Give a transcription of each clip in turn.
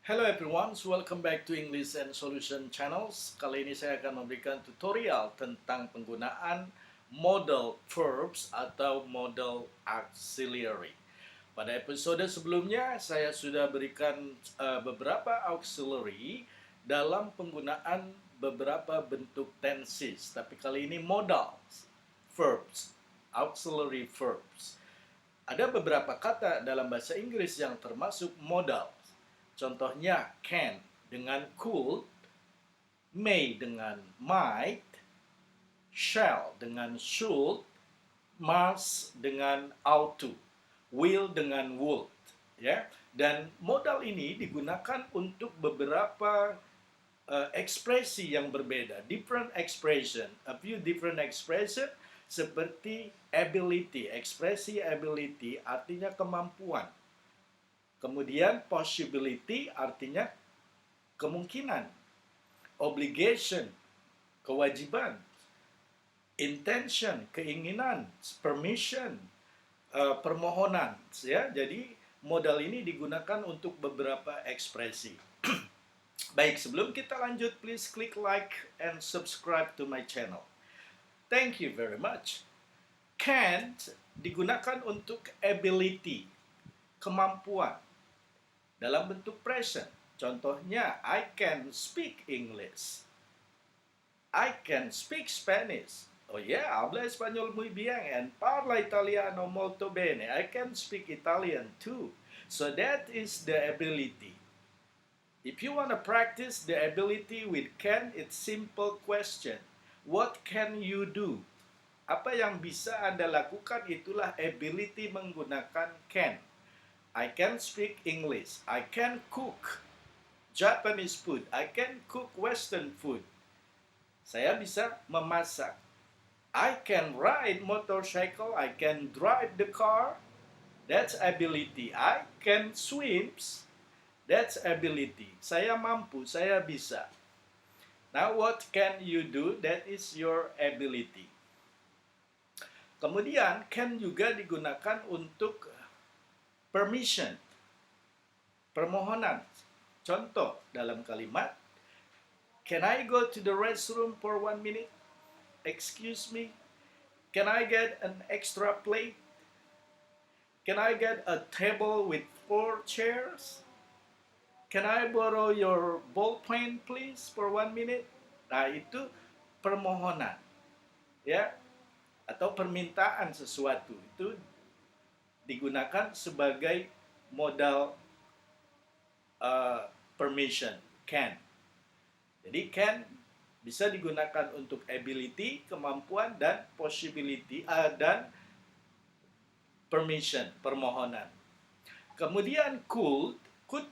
Hello everyone, welcome back to English and Solution Channels. Kali ini saya akan memberikan tutorial tentang penggunaan modal verbs atau modal auxiliary. Pada episode sebelumnya saya sudah berikan beberapa auxiliary dalam penggunaan beberapa bentuk tenses. Tapi kali ini modal verbs, auxiliary verbs. Ada beberapa kata dalam bahasa Inggris yang termasuk modal. Contohnya can dengan could, may dengan might, shall dengan should, must dengan ought to, will dengan would, ya. Dan modal ini digunakan untuk beberapa ekspresi yang berbeda, different expression, a few different expression seperti ability, ekspresi ability artinya kemampuan. Kemudian possibility artinya kemungkinan, obligation, kewajiban, intention, keinginan, permission, permohonan, ya. Jadi modal ini digunakan untuk beberapa ekspresi. Baik, sebelum kita lanjut, please click like and subscribe to my channel. Thank you very much. Can digunakan untuk ability, kemampuan, dalam bentuk present. Contohnya, I can speak English. I can speak Spanish. Oh yeah, habla español muy bien and parla italiano molto bene. I can speak Italian too. So that is the ability. If you want to practice the ability with can, it's simple question. What can you do? Apa yang bisa Anda lakukan itulah ability menggunakan can. I can speak English. I can cook Japanese food. I can cook Western food. Saya bisa memasak. I can ride motorcycle. I can drive the car. That's ability. I can swim. That's ability. Saya mampu, saya bisa. Now what can you do? That is your ability. Kemudian can juga digunakan untuk permission, permohonan. Contoh dalam kalimat, can I go to the restroom for 1 minute? Excuse me. Can I get an extra plate? Can I get a table with 4 chairs? Can I borrow your ballpen please for 1 minute? Nah, itu permohonan, ya, atau permintaan sesuatu. Itu digunakan sebagai modal permission, can. Jadi can bisa digunakan untuk ability, kemampuan, dan possibility, dan permission, permohonan. Kemudian could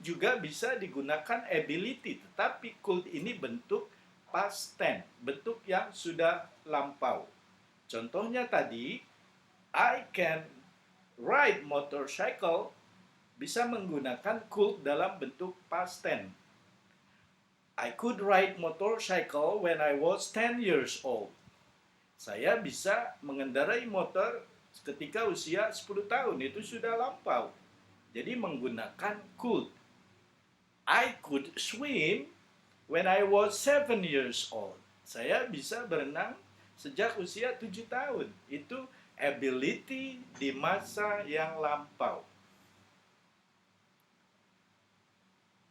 juga bisa digunakan ability, tetapi could ini bentuk past tense, bentuk yang sudah lampau. Contohnya tadi, I can ride motorcycle bisa menggunakan could dalam bentuk past tense. I could ride motorcycle when I was 10 years old. Saya bisa mengendarai motor ketika usia 10 tahun, itu sudah lampau. Jadi menggunakan could. I could swim when I was 7 years old. Saya bisa berenang sejak usia 7 tahun. Itu ability di masa yang lampau.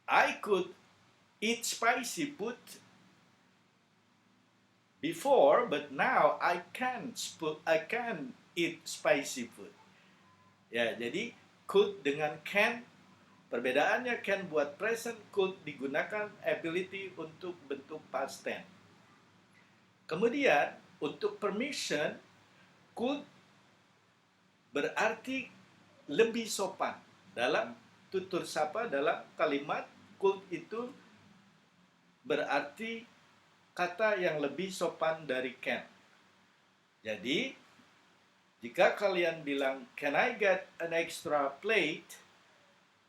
I could eat spicy food before, but now I can't eat spicy food. Ya, jadi could dengan can, perbedaannya can buat present, could digunakan ability untuk bentuk past tense. Kemudian untuk permission, could berarti lebih sopan. Dalam tutur sapa, dalam kalimat, could itu berarti kata yang lebih sopan dari can. Jadi, jika kalian bilang, can I get an extra plate?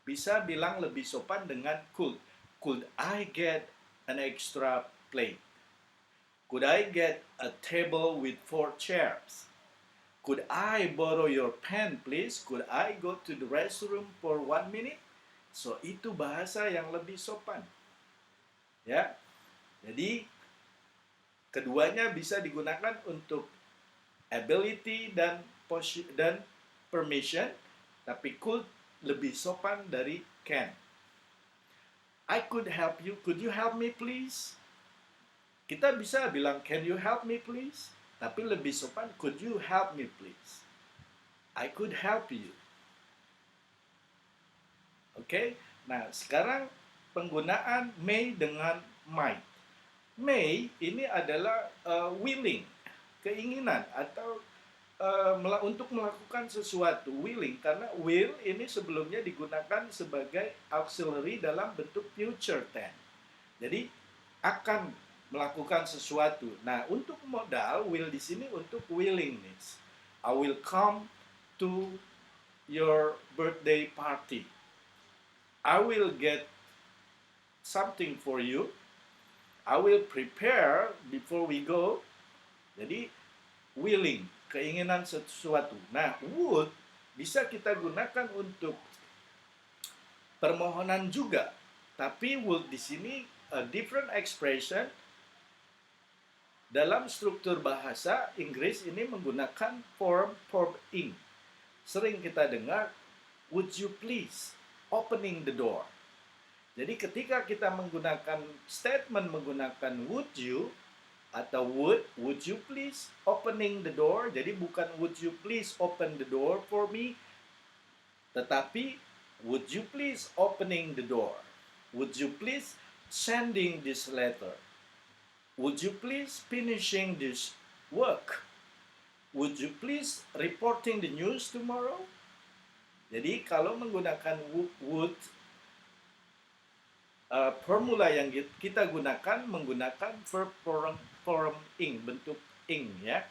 Bisa bilang lebih sopan dengan could. Could I get an extra plate? Could I get a table with 4 chairs? Could I borrow your pen, please? Could I go to the restroom for 1 minute? So itu bahasa yang lebih sopan. Ya. Jadi keduanya bisa digunakan untuk ability dan permission, tapi could lebih sopan dari can. I could help you. Could you help me please? Kita bisa bilang can you help me please? Tapi lebih sopan could you help me please? I could help you. Oke. Nah, sekarang penggunaan may dengan might. May ini adalah willing, keinginan atau untuk melakukan sesuatu, willing, karena will ini sebelumnya digunakan sebagai auxiliary dalam bentuk future tense. Jadi akan melakukan sesuatu. Nah, untuk modal will di sini untuk willingness. I will come to your birthday party. I will get something for you. I will prepare before we go. Jadi willing, keinginan sesuatu. Nah, would bisa kita gunakan untuk permohonan juga. Tapi would di sini a different expression. Dalam struktur bahasa Inggris ini menggunakan form ing. Sering kita dengar would you please opening the door. Jadi ketika kita menggunakan statement menggunakan would you atau would you please opening the door. Jadi bukan would you please open the door for me, tetapi would you please opening the door. Would you please sending this letter. Would you please finishing this work. Would you please reporting the news tomorrow. Jadi kalau menggunakan would formula yang kita gunakan menggunakan verb form ing, bentuk ing ya.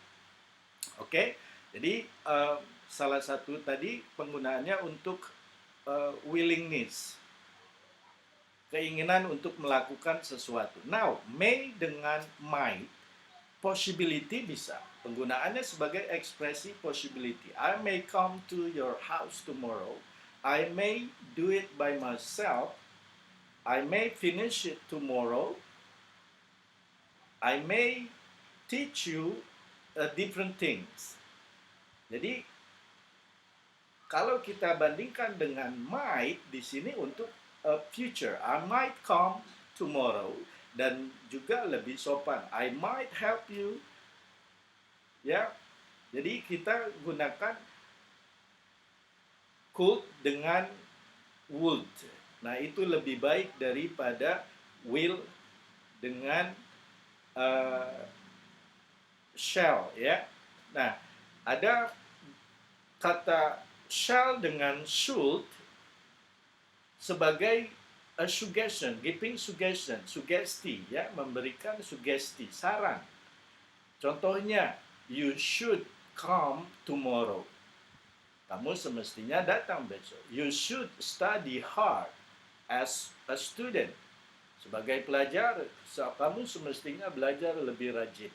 Oke. Jadi salah satu tadi penggunaannya untuk willingness, keinginan untuk melakukan sesuatu. Now, may dengan might, possibility bisa. Penggunaannya sebagai ekspresi possibility. I may come to your house tomorrow. I may do it by myself. I may finish it tomorrow. I may teach you different things. Jadi kalau kita bandingkan dengan might di sini untuk future, I might come tomorrow, dan juga lebih sopan, I might help you. Ya, jadi kita gunakan could dengan would. Nah, itu lebih baik daripada will dengan shall ya. Nah, ada kata shall dengan should sebagai a suggestion, giving suggestion, sugesti ya, memberikan sugesti, saran. Contohnya, you should come tomorrow. Kamu semestinya datang besok. You should study hard as a student. Sebagai pelajar, kamu semestinya belajar lebih rajin.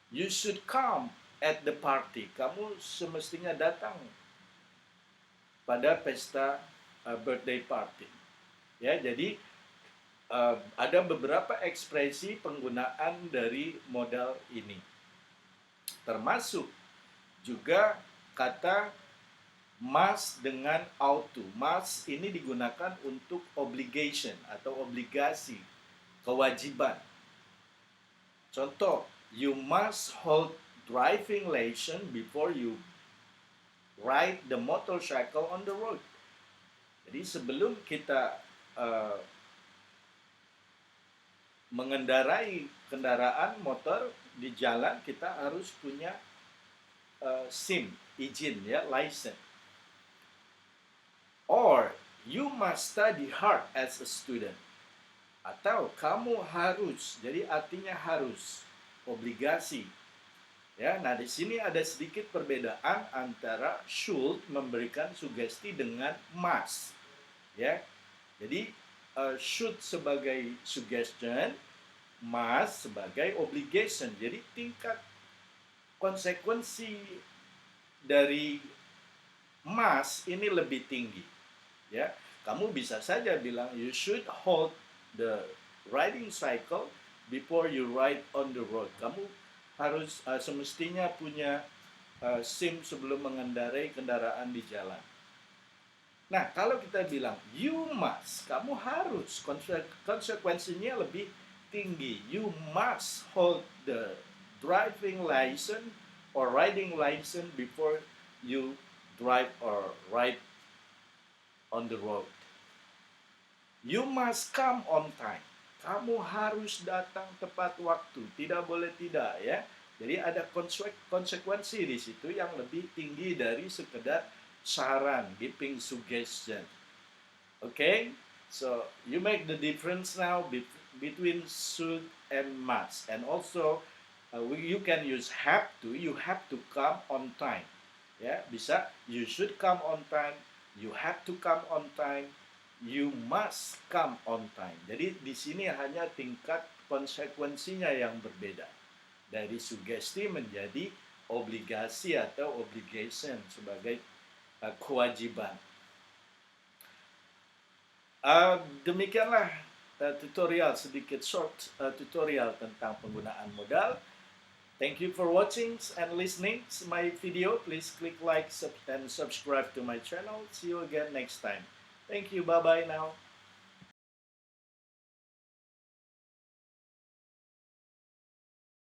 You should come at the party. Kamu semestinya datang pada pesta birthday party. Ya, jadi ada beberapa ekspresi penggunaan dari modal ini. Termasuk juga kata must dengan ought to. Must ini digunakan untuk obligation atau obligasi, kewajiban. Contoh, you must hold driving license before you ride the motorcycle on the road. Jadi sebelum kita mengendarai kendaraan motor di jalan, kita harus punya SIM, izin ya, license. Or you must study hard as a student. Atau kamu harus, jadi artinya harus, obligasi. Ya, nah di sini ada sedikit perbedaan antara should memberikan sugesti dengan must. Ya, jadi should sebagai suggestion, must sebagai obligation. Jadi tingkat konsekuensi dari must ini lebih tinggi. Ya, Kamu bisa saja bilang, you should hold the riding cycle before you ride on the road. Kamu harus semestinya punya SIM sebelum mengendarai kendaraan di jalan. Nah, kalau kita bilang you must, kamu harus, konsekuensinya lebih tinggi. You must hold the driving license or riding license before you drive or ride on the road. You must come on time. Kamu harus datang tepat waktu, tidak boleh tidak ya. Jadi ada konsekuensi di situ yang lebih tinggi dari sekedar saran, giving suggestion. Okay? So you make the difference now between should and must. And also you can use have to. You have to come on time. Ya, bisa you should come on time, you have to come on time, you must come on time. Jadi di sini hanya tingkat konsekuensinya yang berbeda. Dari sugesti menjadi obligasi atau obligation sebagai kewajiban. Demikianlah tutorial, sedikit short tutorial tentang penggunaan modal. Thank you for watching and listening to my video. Please click like and subscribe to my channel. See you again next time. Thank you. Bye-bye now.